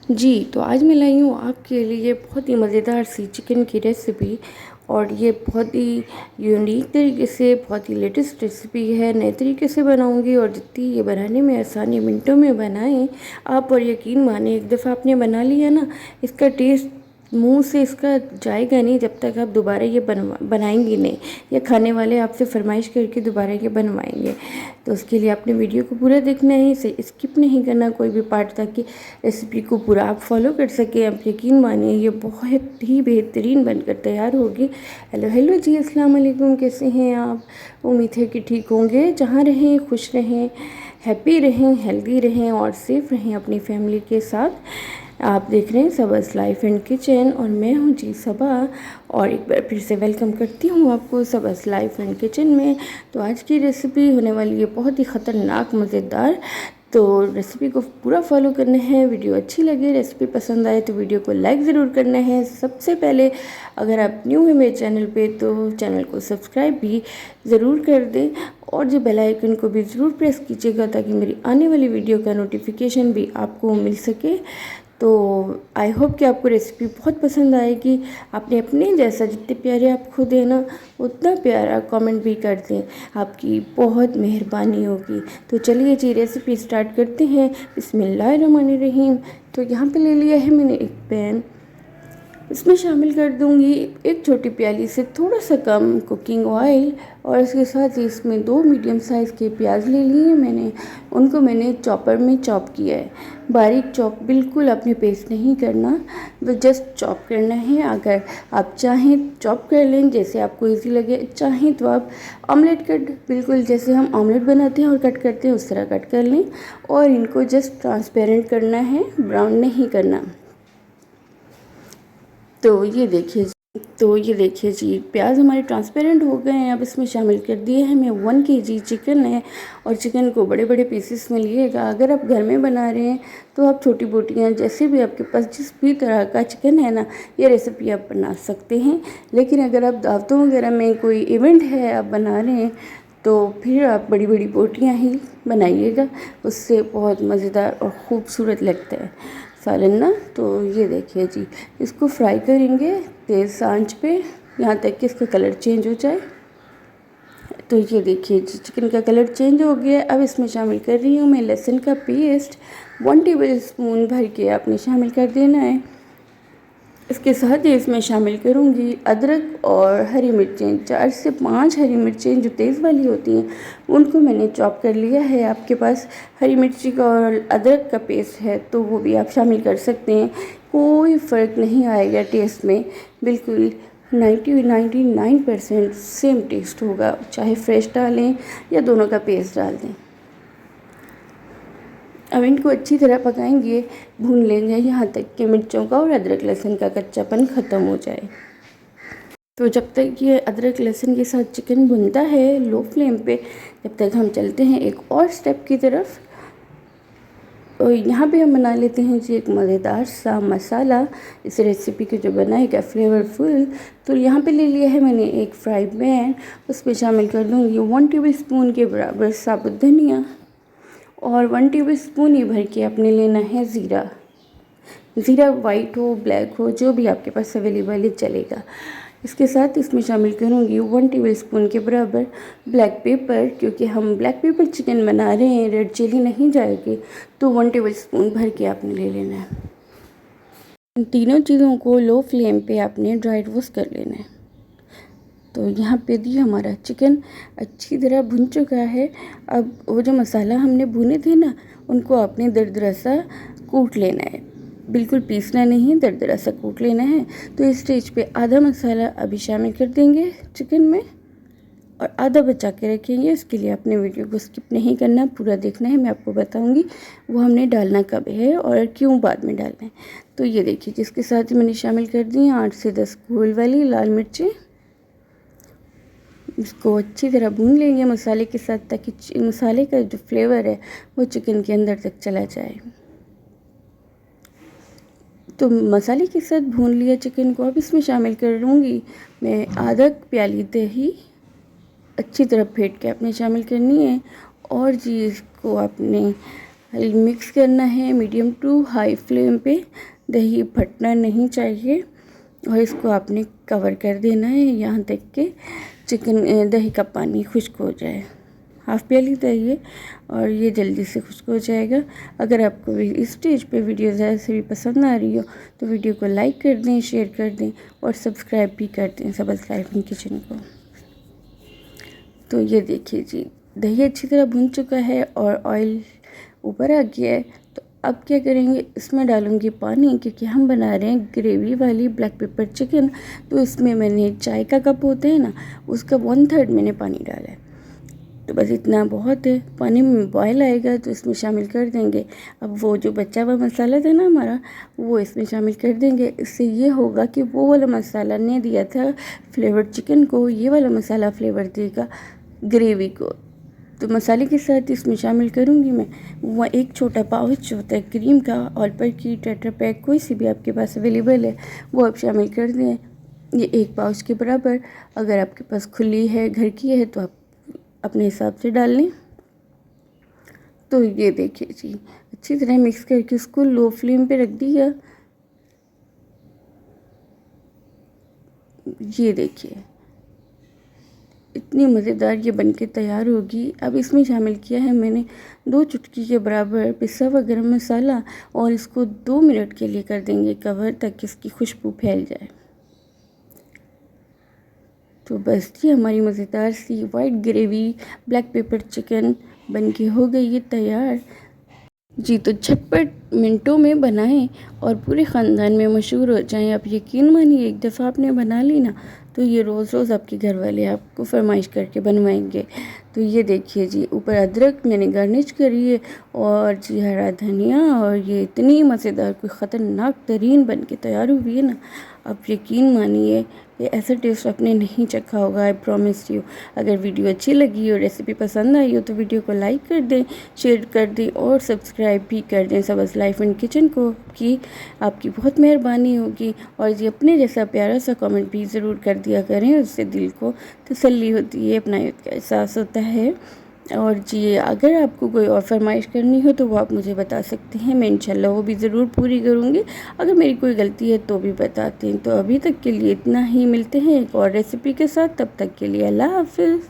जी, तो आज मैं लाई हूँ आपके लिए बहुत ही मज़ेदार सी चिकन की रेसिपी। और ये बहुत ही यूनिक तरीके से, बहुत ही लेटेस्ट रेसिपी है। नए तरीके से बनाऊँगी और जितनी ये बनाने में आसानी, मिनटों में बनाएं आप, और यकीन माने एक दफ़ा आपने बना लिया ना, इसका टेस्ट मुंह से इसका जाएगा नहीं जब तक आप दोबारा ये बनाएंगी नहीं, या खाने वाले आपसे फरमाइश करके दोबारा ये बनवाएंगे। तो उसके लिए आपने वीडियो को पूरा देखना है, इसे स्किप नहीं करना कोई भी पार्ट, ताकि रेसिपी को पूरा आप फॉलो कर सकें। आप यकीन मानिए ये बहुत ही बेहतरीन बनकर तैयार होगी। हेलो हेलो जी, अस्सलाम वालेकुम, कैसे हैं आप? उम्मीद है कि ठीक होंगे। जहाँ रहें खुश रहें, हैप्पी रहें, हेल्दी रहें और सेफ रहें अपनी फैमिली के साथ। आप देख रहे हैं सबस लाइफ एंड किचन और मैं हूं जी सबा। और एक बार फिर से वेलकम करती हूं आपको सबस लाइफ एंड किचन में। तो आज की रेसिपी होने वाली है बहुत ही ख़तरनाक मज़ेदार। तो रेसिपी को पूरा फॉलो करना है। वीडियो अच्छी लगे, रेसिपी पसंद आए तो वीडियो को लाइक ज़रूर करना है। सबसे पहले अगर आप न्यू हैं मेरे चैनल पे तो चैनल को सब्सक्राइब भी ज़रूर कर दें, और जो बेल आइकन को भी ज़रूर प्रेस कीजिएगा ताकि मेरी आने वाली वीडियो का नोटिफिकेशन भी आपको मिल सके। तो आई होप कि आपको रेसिपी बहुत पसंद आएगी। आपने अपने जैसा, जितने प्यारे आप खुद हैं ना, उतना प्यारा कमेंट भी कर दें, आपकी बहुत मेहरबानी होगी। तो चलिए जी रेसिपी स्टार्ट करते हैं। बिस्मिल्लाहिर्रहमानिर्रहीम। तो यहाँ पे ले लिया है मैंने एक पैन। इसमें शामिल कर दूंगी एक छोटी प्याली से थोड़ा सा कम कुकिंग ऑयल, और इसके साथ ही इसमें 2 मीडियम साइज़ के प्याज ले लिए हैं मैंने। उनको मैंने चॉपर में चॉप किया है। बारीक चॉप बिल्कुल आपने पेस्ट नहीं करना, तो जस्ट चॉप करना है। अगर आप चाहें चॉप कर लें जैसे आपको इजी लगे, चाहें तो आप ऑमलेट कट, बिल्कुल जैसे हम ऑमलेट बनाते हैं और कट करते हैं उस तरह कट कर लें। और इनको जस्ट ट्रांसपेरेंट करना है, ब्राउन नहीं करना। तो ये देखिए जी प्याज हमारे ट्रांसपेरेंट हो गए हैं। अब इसमें शामिल कर दिए हैं मैं 1 kg चिकन है, और चिकन को बड़े बड़े पीसेस में लिएगा। अगर आप घर में बना रहे हैं तो आप छोटी बोटियाँ, जैसे भी आपके पास जिस भी तरह का चिकन है ना, ये रेसिपी आप बना सकते हैं। लेकिन अगर आप दावतों वगैरह में कोई इवेंट है आप बना रहे हैं तो फिर आप बड़ी बड़ी बोटियाँ ही बनाइएगा, उससे बहुत मज़ेदार और ख़ूबसूरत लगता है सालन ना। तो ये देखिए जी, इसको फ्राई करेंगे तेज़ आंच पे यहाँ तक कि इसका कलर चेंज हो जाए। तो ये देखिए जी चिकन का कलर चेंज हो गया। अब इसमें शामिल कर रही हूँ मैं लहसुन का पेस्ट। 1 टेबल स्पून भर के आपने शामिल कर देना है। इसके साथ ही इसमें शामिल करूँगी अदरक और हरी मिर्चें। 4 से 5 हरी मिर्चें जो तेज़ वाली होती हैं उनको मैंने चॉप कर लिया है। आपके पास हरी मिर्ची का और अदरक का पेस्ट है तो वो भी आप शामिल कर सकते हैं। कोई फ़र्क नहीं आएगा टेस्ट में, बिल्कुल 99% सेम टेस्ट होगा, चाहे फ्रेश डालें या दोनों का पेस्ट डाल दें। अब इनको अच्छी तरह पकाएंगे, भून लेंगे यहाँ तक कि मिर्चों का और अदरक लहसुन का कच्चापन ख़त्म हो जाए। तो जब तक ये अदरक लहसुन के साथ चिकन भुनता है लो फ्लेम पे, जब तक हम चलते हैं एक और स्टेप की तरफ। और यहाँ पे हम बना लेते हैं जी एक मज़ेदार सा मसाला, इस रेसिपी को जो बनाएगा फ्लेवरफुल। तो यहाँ पे ले लिया है मैंने एक फ्राई पैन, उस पर शामिल कर दूँगी 1 टेबल स्पून के बराबर साबुत धनिया, और 1 टेबल स्पून ही भर के आपने लेना है ज़ीरा। ज़ीरा वाइट हो ब्लैक हो जो भी आपके पास अवेलेबल है चलेगा। इसके साथ इसमें शामिल करूँगी 1 टेबल स्पून के बराबर ब्लैक पेपर, क्योंकि हम ब्लैक पेपर चिकन बना रहे हैं, रेड चिली नहीं जाएगी। तो 1 टेबल स्पून भर के आपने ले लेना है। इन तीनों चीज़ों को लो फ्लेम पे आपने ड्राई रोस्ट कर लेना है। तो यहाँ पे भी हमारा चिकन अच्छी तरह भुन चुका है। अब वो जो मसाला हमने भुने थे ना, उनको आपने दरदरा सा कूट लेना है, बिल्कुल पीसना नहीं, दरदरा सा कूट लेना है। तो इस स्टेज पे आधा मसाला अभी शामिल कर देंगे चिकन में, और आधा बचा के रखेंगे। इसके लिए अपने वीडियो को स्किप नहीं करना, पूरा देखना है। मैं आपको बताऊंगी वो हमने डालना कब है और क्यों बाद में डालना है। तो ये देखिए जिसके साथ ही मैंने शामिल कर दी 8 से 10 गोल वाली लाल मिर्चें। इसको अच्छी तरह भून लेंगे मसाले के साथ, ताकि मसाले का जो फ्लेवर है वो चिकन के अंदर तक चला जाए। तो मसाले के साथ भून लिया चिकन को। अब इसमें शामिल करूँगी मैं आधा प्याली दही, अच्छी तरह फेंट के आपने शामिल करनी है। और जी इसको आपने मिक्स करना है मीडियम टू हाई फ्लेम पे। दही फटना नहीं चाहिए और इसको आपने कवर कर देना है यहाँ तक कि दही का पानी खुश्क हो जाए। हाफ़ प्याली दही है और ये जल्दी से खुश्क हो जाएगा। अगर आपको इस स्टेज पे वीडियो ज़्यादा से भी पसंद आ रही हो तो वीडियो को लाइक कर दें, शेयर कर दें और सब्सक्राइब भी कर दें सबज़ लाइफ इन किचन को। तो ये देखिए जी, दही अच्छी तरह भुन चुका है और ऑयल ऊपर आ गया है। तो अब क्या करेंगे, इसमें डालूंगी पानी, क्योंकि हम बना रहे हैं ग्रेवी वाली ब्लैक पेपर चिकन। तो इसमें मैंने चाय का कप होता है ना, उसका 1/3 मैंने पानी डाला है। तो बस इतना बहुत है। पानी में बॉयल आएगा तो इसमें शामिल कर देंगे। अब वो जो बचा हुआ मसाला था ना हमारा, वो इसमें शामिल कर देंगे। इससे ये होगा कि वो वाला मसाला ने दिया था फ्लेवर चिकन को, ये वाला मसाला फ्लेवर देगा ग्रेवी को। तो मसाले के साथ इसमें शामिल करूँगी मैं वह एक छोटा पाउच होता है क्रीम का, ऑलपर की टेट्रा पैक, कोई सी भी आपके पास अवेलेबल है वो आप शामिल कर दें। ये 1 पाउच के बराबर। अगर आपके पास खुली है, घर की है, तो आप अपने हिसाब से डाल लें। तो ये देखिए जी, अच्छी तरह मिक्स करके उसको लो फ्लेम पे रख दिया। ये देखिए इतनी मज़ेदार ये बनके तैयार होगी। अब इसमें शामिल किया है मैंने 2 चुटकी के बराबर पिसा हुआ गरम मसाला और इसको 2 मिनट के लिए कर देंगे कवर, ताकि इसकी खुशबू फैल जाए। तो बस ये हमारी मज़ेदार सी white gravy black pepper chicken बनके हो गई है तैयार जी। तो झटपट मिनटों में बनाएं और पूरे ख़ानदान में मशहूर हो जाएं। आप यकीन मानिए, एक दफ़ा आपने बना ली ना तो ये रोज़ रोज़ आपके घर वाले आपको फरमाइश करके बनवाएंगे। तो ये देखिए जी, ऊपर अदरक मैंने गार्निश करी है और जी हरा धनिया, और ये इतनी मज़ेदार कोई ख़तरनाक तरीन बन के तैयार हुई है ना, आप यकीन मानिए ये ऐसा टेस्ट आपने नहीं चखा होगा, आई प्रॉमिस यू। अगर वीडियो अच्छी लगी हो, रेसिपी पसंद आई हो तो वीडियो को लाइक कर दें, शेयर कर दें और सब्सक्राइब भी कर दें सबज़ लाइफ इन किचन को। कि आपकी बहुत मेहरबानी होगी। और जी अपने जैसा प्यारा सा कमेंट भी ज़रूर कर दिया करें, उससे दिल को तसल्ली होती है, अपनायत का एहसास होता है। और जी अगर आपको कोई और फरमाइश करनी हो तो वो आप मुझे बता सकते हैं, मैं इंशाल्लाह वो भी ज़रूर पूरी करूँगी। अगर मेरी कोई गलती है तो भी बताते हैं। तो अभी तक के लिए इतना ही, मिलते हैं एक और रेसिपी के साथ, तब तक के लिए अल्लाह हाफ़िज़।